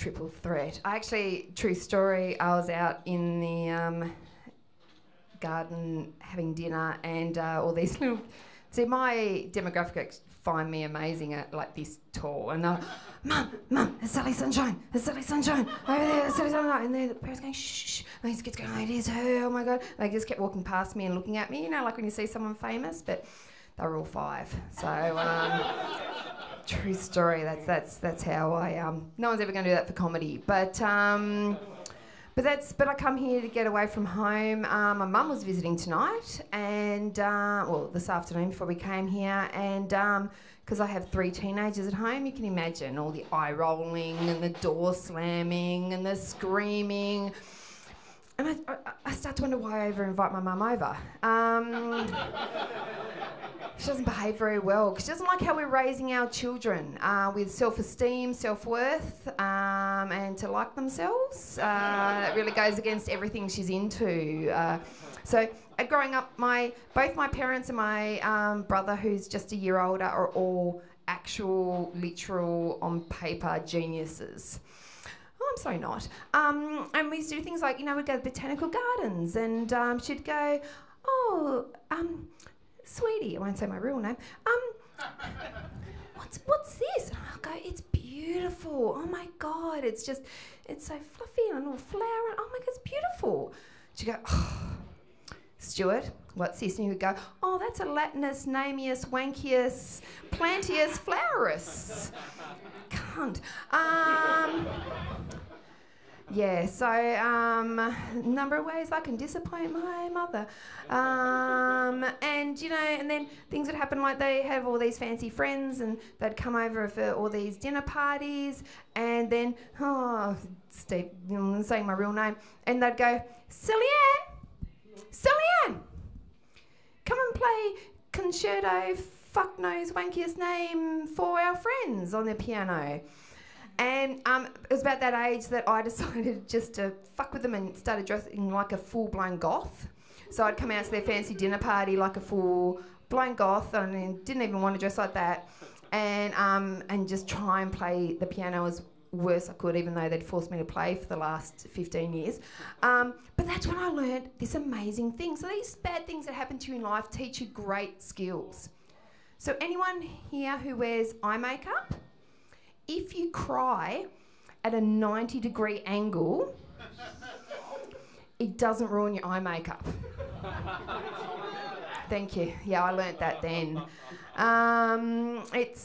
triple threat. True story, I was out in the garden having dinner and all these little... See, my demographics find me amazing at like this tall and they're Mum, there's Sally Sunshine, over there, there's Sally Sunshine. And the parents going, shh, and these kids going, oh, it is her, oh my God. They just kept walking past me and looking at me, you know, like when you see someone famous, but they were all 5. So, true story, that's how I, no one's ever going to do that for comedy, but I come here to get away from home. My mum was visiting tonight and, this afternoon before we came here, and because I have 3 teenagers at home, you can imagine all the eye rolling and the door slamming and the screaming. And I start to wonder why I ever invite my mum over. She doesn't behave very well because she doesn't like how we're raising our children with self-esteem, self-worth, and to like themselves. That really goes against everything she's into. Growing up, both my parents and my brother, who's just a year older, are all actual, literal, on paper geniuses. Oh, I'm sorry, not. And we used to do things like, you know, we'd go to botanical gardens and she'd go, sweetie, I won't say my real name, what's this? And I'll go, it's beautiful. Oh my God, it's so fluffy and a little flower. Oh my God, it's beautiful. She'd go, Stuart, what's this? And he would go, oh, that's a Latinus, Namius, Wankius, Plantius, Flowerus. Can't. Number of ways I can disappoint my mother. And, you know, and then things would happen like they have all these fancy friends and they'd come over for all these dinner parties and then, Steve, I'm saying my real name, and they'd go, Sally-Ann, come and play Concerto Fuck Knows Wankiest Name for our friends on the piano. And it was about that age that I decided just to fuck with them and started dressing like a full-blown goth. So I'd come out to their fancy dinner party like a full-blown goth and didn't even want to dress like that and just try and play the piano as worst I could, even though they'd forced me to play for the last 15 years. But that's when I learned this amazing thing. So these bad things that happen to you in life teach you great skills. So anyone here who wears eye makeup, if you cry at a 90-degree angle, it doesn't ruin your eye makeup. Thank you. Yeah, I learnt that then. It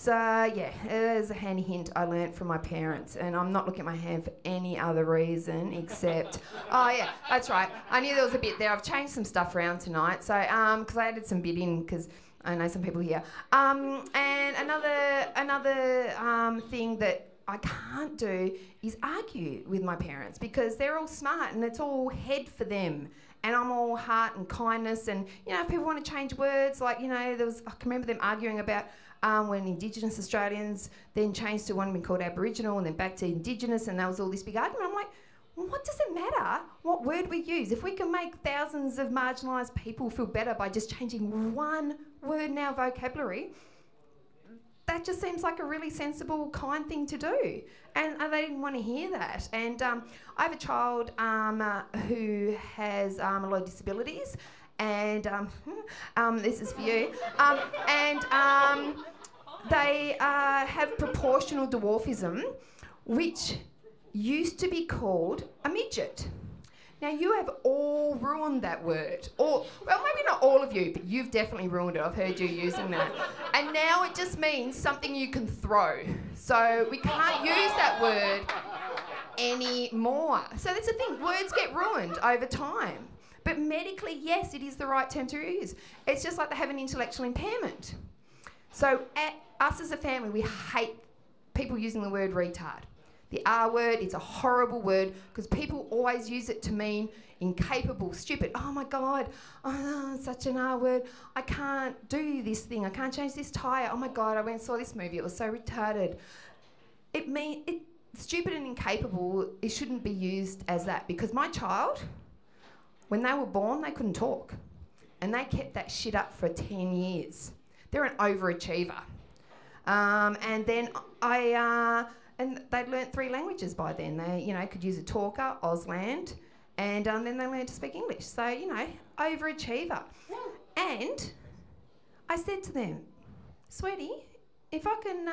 is a handy hint I learnt from my parents, and I'm not looking at my hand for any other reason except... Oh, yeah, that's right. I knew there was a bit there. I've changed some stuff around tonight, so because I added some bit in, because I know some people here. And another thing that I can't do is argue with my parents because they're all smart and it's all head for them. And I'm all heart and kindness. And, you know, if people want to change words, like, you know, I can remember them arguing about when Indigenous Australians then changed to one being called Aboriginal and then back to Indigenous, and there was all this big argument. I'm like, what does it matter what word we use? If we can make thousands of marginalised people feel better by just changing one word in our vocabulary, that just seems like a really sensible, kind thing to do. And they didn't want to hear that. And I have a child who has a lot of disabilities, and this is for you. They have proportional dwarfism, which used to be called a midget. Now, you have all ruined that word. Well, maybe not all of you, but you've definitely ruined it. I've heard you using that. And now it just means something you can throw. So we can't use that word anymore. So that's the thing. Words get ruined over time. But medically, yes, it is the right term to use. It's just like they have an intellectual impairment. So us as a family, we hate people using the word retard. The R word, it's a horrible word because people always use it to mean incapable, stupid. Oh my God, such an R word. I can't do this thing. I can't change this tyre. Oh my God, I went and saw this movie. It was so retarded. Stupid and incapable, it shouldn't be used as that because my child, when they were born, they couldn't talk. And they kept that shit up for 10 years. They're an overachiever. And then and they'd learnt 3 languages by then. They, you know, could use a talker, Auslan, and then they learned to speak English. So, you know, overachiever. And I said to them, sweetie, if I can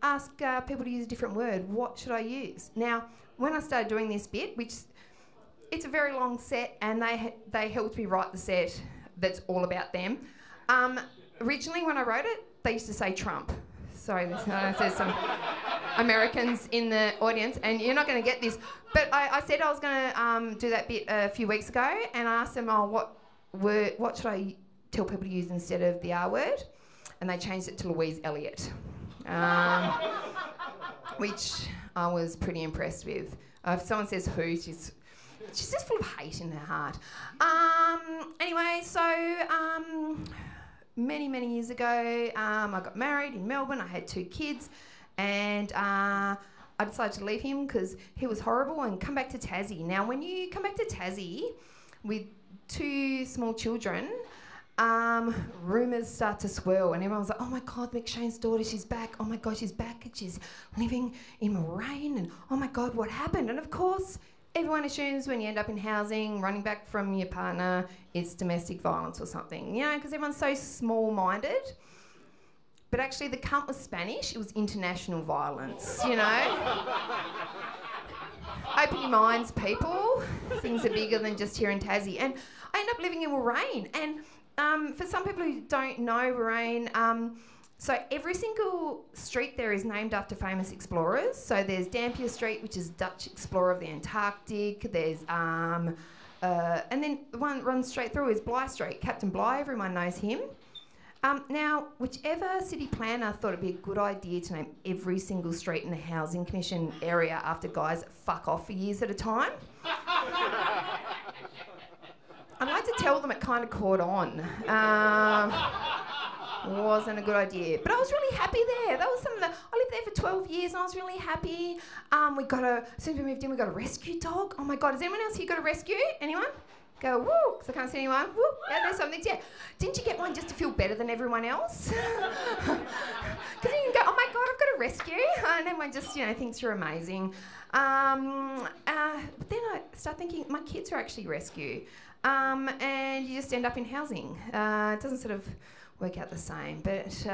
ask people to use a different word, what should I use? Now, when I started doing this bit, which it's a very long set, and they helped me write the set that's all about them. Originally, when I wrote it, they used to say Trump. Sorry, there's some Americans in the audience, and you're not going to get this. But I said I was going to do that bit a few weeks ago, and I asked them, what should I tell people to use instead of the R word? And they changed it to Louise Elliott, which I was pretty impressed with. If someone says who, she's just full of hate in her heart. Anyway, so many years ago, I got married in Melbourne. I had 2 kids, and I decided to leave him because he was horrible and come back to Tassie. Now, when you come back to Tassie with 2 small children, rumours start to swirl, and everyone's like, oh my God, McShane's daughter, she's back. Oh my God, she's back, and she's living in Moraine, and oh my God, what happened? And of course, everyone assumes when you end up in housing, running back from your partner, it's domestic violence or something, you know, because everyone's so small-minded. But actually, the cunt was Spanish. It was international violence, you know. Open your minds, people. Things are bigger than just here in Tassie. And I ended up living in Moraine. And for some people who don't know Moraine, so every single street there is named after famous explorers. So there's Dampier Street, which is Dutch explorer of the Antarctic. There's and then the one that runs straight through is Bligh Street. Captain Bligh, everyone knows him. Now, whichever city planner thought it'd be a good idea to name every single street in the Housing Commission area after guys that fuck off for years at a time. I'd like to tell them it kind of caught on. Wasn't a good idea, but I was really happy there. That was some of the. I lived there for 12 years, and I was really happy. As soon as we moved in, we got a rescue dog. Oh my God, has anyone else here got a rescue? Anyone? Go woo, because I can't see anyone. Woo, yeah, there's something. Yeah, didn't you get one just to feel better than everyone else? Because then you can go, oh my God, I've got a rescue, and everyone just thinks you're amazing. But then I start thinking my kids are actually rescue, and you just end up in housing. It doesn't sort of work out the same, but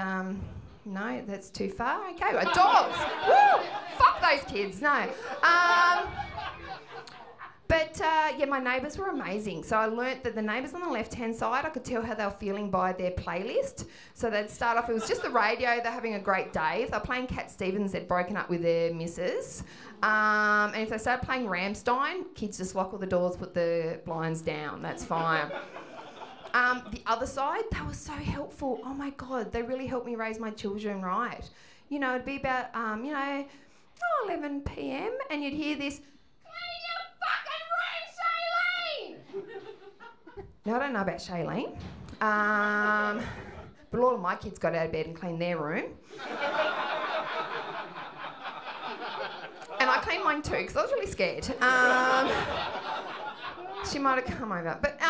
no, that's too far. Okay, well, dogs. Woo! Fuck those kids. No. But my neighbours were amazing. So I learnt that the neighbours on the left-hand side, I could tell how they were feeling by their playlist. So they'd start off, it was just the radio, they're having a great day. If they're playing Cat Stevens, they'd broken up with their missus. And if they started playing Rammstein, kids just lock all the doors, put the blinds down. That's fine. The other side, they were so helpful. Oh my God, they really helped me raise my children right. You know, it'd be about, 11 p.m. and you'd hear this, clean your fucking room, Shailene! Now, I don't know about Shailene, but all of my kids got out of bed and cleaned their room. And I cleaned mine too, because I was really scared. She might have come over. But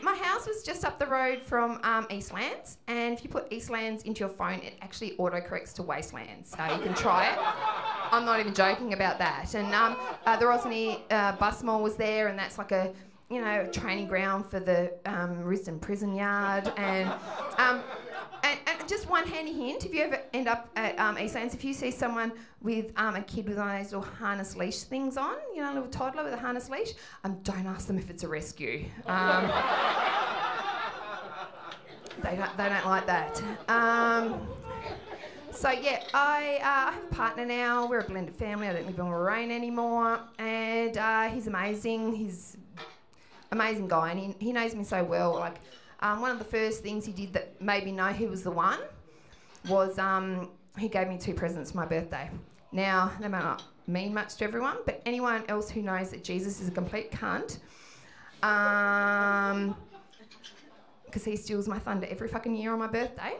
my house was just up the road from Eastlands, and if you put Eastlands into your phone, it actually autocorrects to Wastelands. So you can try it. I'm not even joking about that. And the Rosny bus mall was there, and that's like a training ground for the Risdon prison yard. And just one handy hint, if you ever end up at Eastlands, if you see someone with a kid with one of those little harness leash things on, a little toddler with a harness leash, don't ask them if it's a rescue. They don't like that. So yeah, I have a partner now. We're a blended family. I don't live in Moraine anymore, and he's amazing. He's an amazing guy, and he knows me so well. Like, one of the first things he did that made me know he was the one was he gave me 2 presents for my birthday. Now, they might not mean much to everyone, but anyone else who knows that Jesus is a complete cunt, because he steals my thunder every fucking year on my birthday,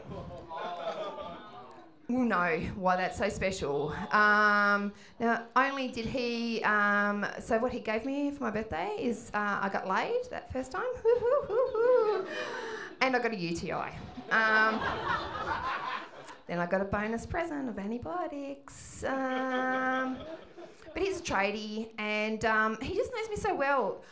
will know why that's so special. Now, only did he... so what he gave me for my birthday is I got laid that first time. And I got a UTI. Then I got a bonus present of antibiotics. But he's a tradie, and he just knows me so well.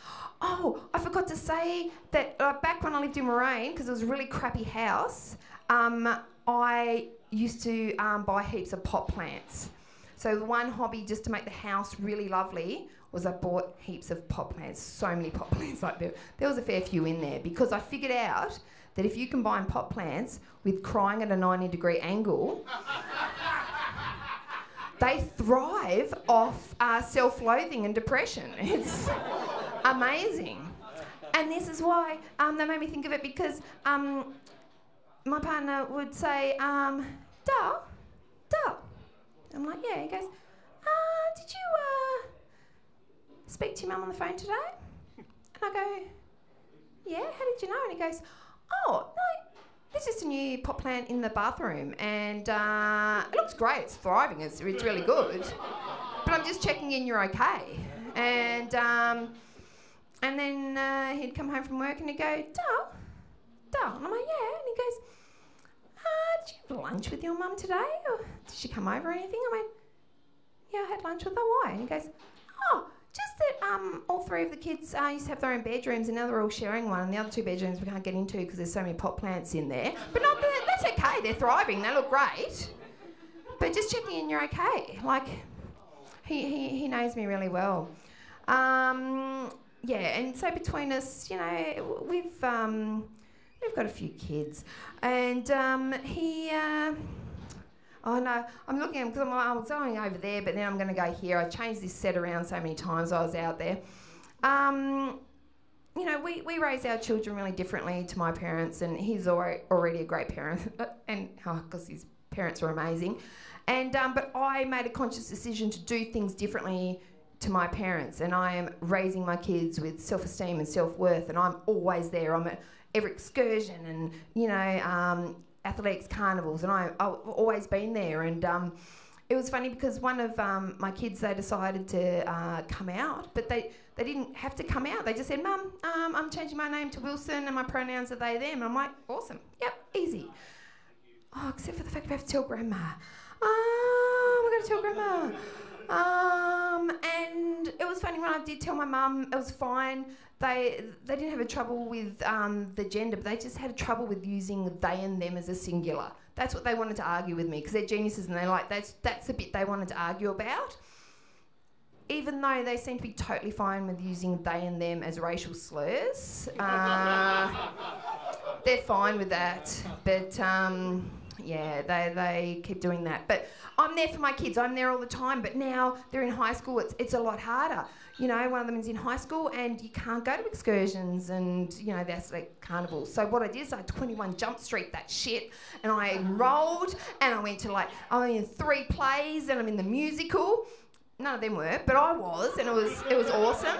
Oh, I forgot to say that back when I lived in Moraine, because it was a really crappy house, I used to buy heaps of pot plants. So the one hobby just to make the house really lovely was I bought heaps of pot plants, so many pot plants. Like there was a fair few in there, because I figured out that if you combine pot plants with crying at a 90-degree angle, they thrive off self-loathing and depression. It's amazing. And this is why they made me think of it, because my partner would say, Dal. I'm like, yeah. He goes, did you speak to your mum on the phone today? And I go, yeah, how did you know? And he goes, oh, no, there's just a new pot plant in the bathroom, and it looks great, it's thriving, it's really good. But I'm just checking in you're okay. And then he'd come home from work and he'd go, Dal. And I'm like, yeah. And he goes, did you have lunch with your mum today? Or did she come over or anything? I went, yeah, I had lunch with her. Why? And he goes, oh, just that all three of the kids used to have their own bedrooms, and now they're all sharing one, and the other two bedrooms we can't get into because there's so many pot plants in there. But not that, that's okay, they're thriving, they look great. But just checking in you're okay. Like, he knows me really well. Yeah, and so between us, you know, we've got a few kids, and oh no, I'm looking at him because I was going over there, but then I'm going to go here. I changed this set around so many times I was out there. You know, we raise our children really differently to my parents, and he's already a great parent, and because his parents are amazing. And but I made a conscious decision to do things differently to my parents, and I am raising my kids with self-esteem and self-worth, and I'm always there. I'm at every excursion, and you know, athletics carnivals, and I've always been there. And it was funny because one of my kids, they decided to come out, but they didn't have to come out. They just said, Mum, I'm changing my name to Wilson and my pronouns are they, them. And I'm like, awesome, yep, easy. Oh, except for the fact we have to tell Grandma. We're going to tell Grandma. And it was funny when I did tell my mum, it was fine. They didn't have a trouble with the gender, but they just had a trouble with using they and them as a singular. That's what they wanted to argue with me, because they're geniuses, and they're like, that's the bit they wanted to argue about. Even though they seem to be totally fine with using they and them as racial slurs. They're fine with that, but yeah, they keep doing that. But I'm there for my kids. I'm there all the time. But now they're in high school. It's a lot harder. You know, one of them is in high school, and you can't go to excursions and, you know, that's like carnivals. So what I did is I 21 Jump Street that shit, and I enrolled, and I went to I'm in 3 plays, and I'm in the musical. None of them were, but I was, and it was awesome.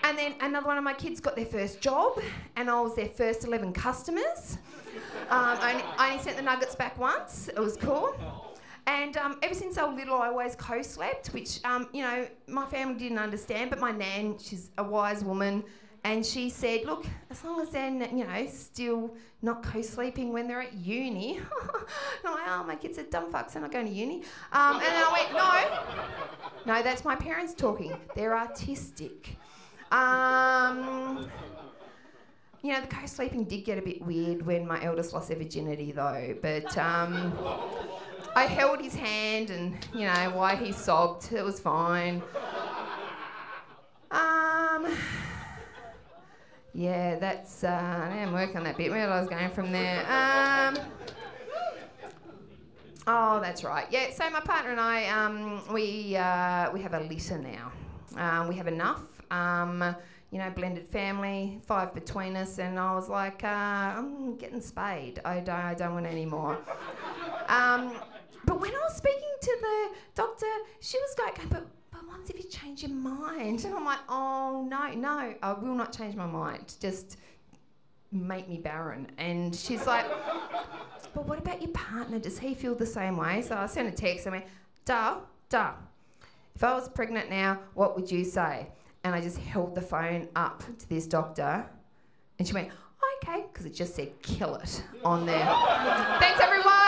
And then another one of my kids got their first job, and I was their first 11 customers. I only sent the nuggets back once. It was cool. And ever since they were little, I always co-slept, which, you know, my family didn't understand, but my nan, she's a wise woman, and she said, look, as long as they're, you know, still not co-sleeping when they're at uni. And I'm like, oh, my kids are dumb fucks, they're not going to uni. And then I went, no, that's my parents talking. They're artistic. You know, the co-sleeping did get a bit weird when my eldest lost their virginity, though, but I held his hand, and, you know, while he sobbed, it was fine. Yeah, that's, I didn't work on that bit. Where I was going from there? Oh, that's right. Yeah, so my partner and I, we have a litter now. We have enough. You know, blended family, 5 between us, and I was like, I'm getting spayed. I don't want any more. But when I was speaking to the doctor, she was going, but what if you change your mind? And I'm like, oh, no, I will not change my mind. Just make me barren. And she's like, but what about your partner? Does he feel the same way? So I sent a text. I went, Duh, if I was pregnant now, what would you say? And I just held the phone up to this doctor, and she went, okay, because it just said kill it on there. Thanks, everyone.